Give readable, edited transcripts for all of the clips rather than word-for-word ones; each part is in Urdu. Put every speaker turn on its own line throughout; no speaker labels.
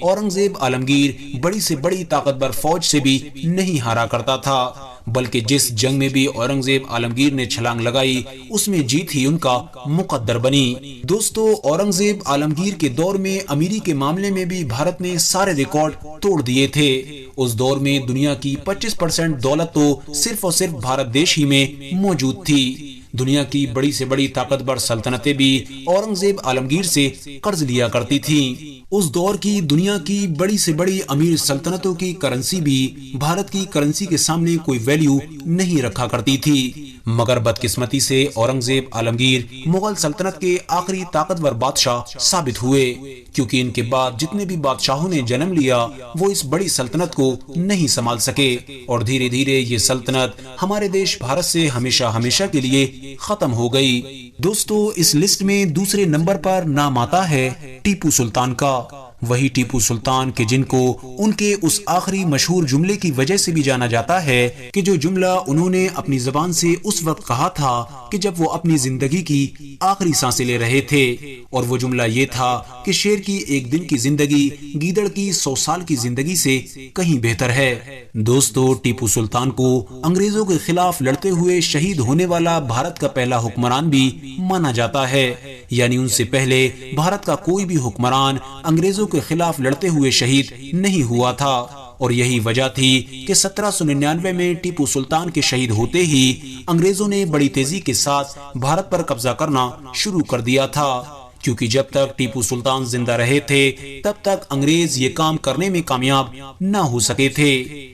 اورنگزیب عالمگیر بڑی سے بڑی طاقتور فوج سے بھی نہیں ہارا کرتا تھا، بلکہ جس جنگ میں بھی اورنگزیب عالمگیر نے چھلانگ لگائی اس میں جیت ہی ان کا مقدر بنی۔ دوستو، اورنگزیب عالمگیر کے دور میں امیری کے معاملے میں بھی بھارت نے سارے ریکارڈ توڑ دیے تھے۔ اس دور میں دنیا کی 25% دولت تو صرف اور صرف بھارت دیش ہی میں موجود تھی۔ دنیا کی بڑی سے بڑی طاقتور سلطنتیں بھی اورنگزیب عالمگیر سے قرض لیا کرتی تھیں۔ اس دور کی دنیا کی بڑی سے بڑی امیر سلطنتوں کی کرنسی بھی بھارت کی کرنسی کے سامنے کوئی ویلیو نہیں رکھا کرتی تھی، مگر بدقسمتی سے اورنگزیب عالمگیر مغل سلطنت کے آخری طاقتور بادشاہ ثابت ہوئے، کیونکہ ان کے بعد جتنے بھی بادشاہوں نے جنم لیا وہ اس بڑی سلطنت کو نہیں سنبھال سکے، اور دھیرے دھیرے یہ سلطنت ہمارے دیش بھارت سے ہمیشہ ہمیشہ کے لیے ختم ہو گئی۔ دوستو، اس لسٹ میں دوسرے نمبر پر نام آتا ہے ٹیپو سلطان کا، وہی ٹیپو سلطان کہ جن کو ان کے اس آخری مشہور جملے کی وجہ سے بھی جانا جاتا ہے کہ جو جملہ انہوں نے اپنی زبان سے اس وقت کہا تھا کہ جب وہ اپنی زندگی کی آخری سانسیں لے رہے تھے، اور وہ جملہ یہ تھا کہ شیر کی ایک دن کی زندگی گیدڑ کی 100 سال کی زندگی سے کہیں بہتر ہے۔ دوستو، ٹیپو سلطان کو انگریزوں کے خلاف لڑتے ہوئے شہید ہونے والا بھارت کا پہلا حکمران بھی مانا جاتا ہے، یعنی ان سے پہلے بھارت کا کوئی بھی حکمران انگریزوں کے خلاف لڑتے ہوئے شہید نہیں ہوا تھا، اور یہی وجہ تھی کہ 1799 میں ٹیپو سلطان کے شہید ہوتے ہی انگریزوں نے بڑی تیزی کے ساتھ بھارت پر قبضہ کرنا شروع کر دیا تھا، کیونکہ جب تک ٹیپو سلطان زندہ رہے تھے تب تک انگریز یہ کام کرنے میں کامیاب نہ ہو سکے تھے۔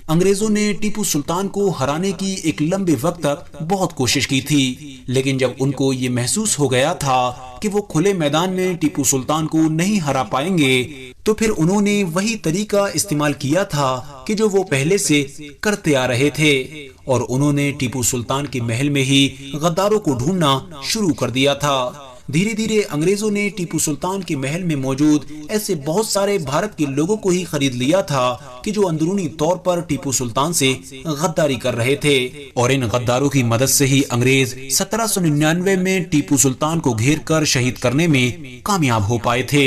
انگریزوں نے ٹیپو سلطان کو ہرانے کی ایک لمبے وقت تک بہت کوشش کی تھی، لیکن جب ان کو یہ محسوس ہو گیا تھا کہ وہ کھلے میدان میں ٹیپو سلطان کو نہیں ہرا پائیں گے، تو پھر انہوں نے وہی طریقہ استعمال کیا تھا کہ جو وہ پہلے سے کرتے آ رہے تھے، اور انہوں نے ٹیپو سلطان کے محل میں ہی غداروں کو ڈھونڈنا شروع کر دیا تھا۔ دھیرے دھیرے انگریزوں نے ٹیپو سلطان کے محل میں موجود ایسے بہت سارے بھارت کے لوگوں کو ہی خرید لیا تھا کہ جو اندرونی طور پر ٹیپو سلطان سے غداری کر رہے تھے، اور ان غداروں کی مدد سے ہی انگریز 1799 میں ٹیپو سلطان کو گھیر کر شہید کرنے میں کامیاب ہو پائے تھے۔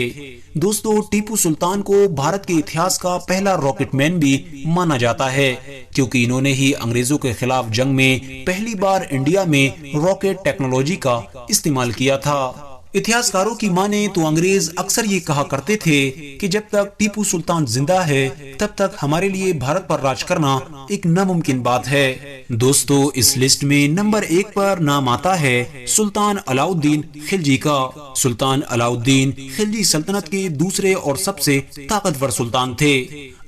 دوستو، ٹیپو سلطان کو بھارت کے اتہاس کا پہلا راکٹ مین بھی مانا جاتا ہے، کیونکہ انہوں نے ہی انگریزوں کے خلاف جنگ میں پہلی بار انڈیا میں راکٹ ٹیکنالوجی کا استعمال کیا تھا۔ اتہاسکاروں کی مانے تو انگریز اکثر یہ کہا کرتے تھے کہ جب تک ٹیپو سلطان زندہ ہے تب تک ہمارے لیے بھارت پر راج کرنا ایک ناممکن بات ہے۔ دوستو، اس لسٹ میں نمبر 1 پر نام آتا ہے سلطان علاء الدین خلجی کا۔ سلطان علاء الدین خلجی سلطنت کے دوسرے اور سب سے طاقتور سلطان تھے۔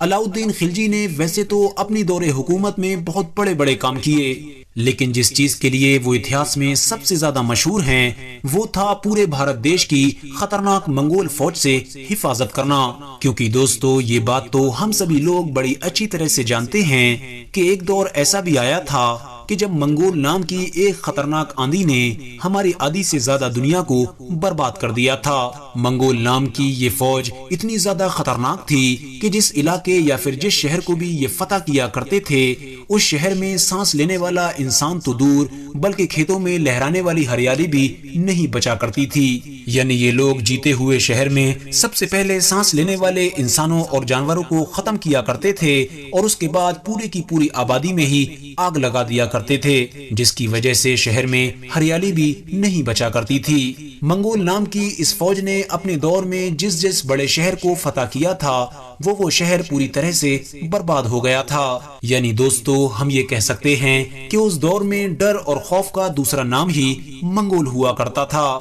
علاء الدین خلجی نے ویسے تو اپنی دور حکومت میں بہت بڑے بڑے کام کیے، لیکن جس چیز کے لیے وہ اتہاس میں سب سے زیادہ مشہور ہیں وہ تھا پورے بھارت دیش کی خطرناک منگول فوج سے حفاظت کرنا، کیونکہ دوستو یہ بات تو ہم سبھی لوگ بڑی اچھی طرح سے جانتے ہیں کہ ایک دور ایسا بھی آیا تھا کہ جب منگول نام کی ایک خطرناک آندھی نے ہماری آدھی سے زیادہ دنیا کو برباد کر دیا تھا۔ منگول نام کی یہ فوج اتنی زیادہ خطرناک تھی کہ جس علاقے یا پھر جس شہر کو بھی یہ فتح کیا کرتے تھے اس شہر میں سانس لینے والا انسان تو دور بلکہ کھیتوں میں لہرانے والی ہریالی بھی نہیں بچا کرتی تھی، یعنی یہ لوگ جیتے ہوئے شہر میں سب سے پہلے سانس لینے والے انسانوں اور جانوروں کو ختم کیا کرتے تھے، اور اس کے بعد پوری کی پوری آبادی میں ہی آگ لگا دیا کرتے تھے، جس کی وجہ سے شہر میں ہریالی بھی نہیں بچا کرتی تھی۔ منگول نام کی اس فوج نے اپنے دور میں جس جس بڑے شہر کو فتح کیا تھا وہ شہر پوری طرح سے برباد ہو گیا تھا۔ یعنی دوستو ہم یہ کہہ سکتے ہیں کہ اس دور میں ڈر اور خوف کا دوسرا نام ہی منگول ہوا کرتا تھا۔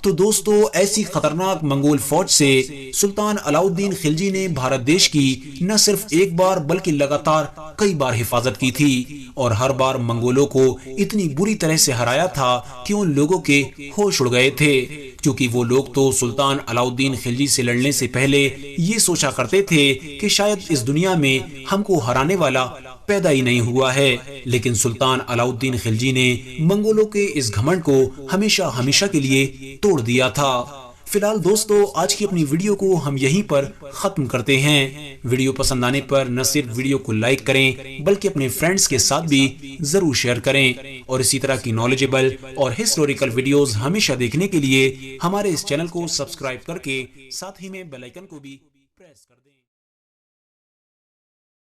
تو دوستو ایسی خطرناک منگول فوج سے سلطان علاء الدین خلجی نے بھارت دیش کی نہ صرف ایک بار بلکہ لگاتار کئی بار حفاظت کی تھی، اور ہر بار منگولوں کو اتنی بری طرح سے ہرایا تھا کہ ان لوگوں کے ہوش اڑ گئے تھے، کیونکہ وہ لوگ تو سلطان علاء الدین خلجی سے لڑنے سے پہلے یہ سوچا کرتے تھے کہ شاید اس دنیا میں ہم کو ہرانے والا پیدا ہی نہیں ہوا ہے، لیکن سلطان علاء الدین خلجی نے منگولوں کے اس گھمنڈ کو ہمیشہ ہمیشہ کے لیے توڑ دیا تھا۔ فی الحال دوستو آج کی اپنی ویڈیو کو ہم یہیں پر ختم کرتے ہیں۔ ویڈیو پسند آنے پر نہ صرف ویڈیو کو لائک کریں بلکہ اپنے فرینڈز کے ساتھ بھی ضرور شیئر کریں، اور اسی طرح کی نالجیبل اور ہسٹوریکل ویڈیوز ہمیشہ دیکھنے کے لیے ہمارے اس چینل کو سبسکرائب کر کے ساتھ ہی میں بیل آئیکن کو بھی پریس کر دیں۔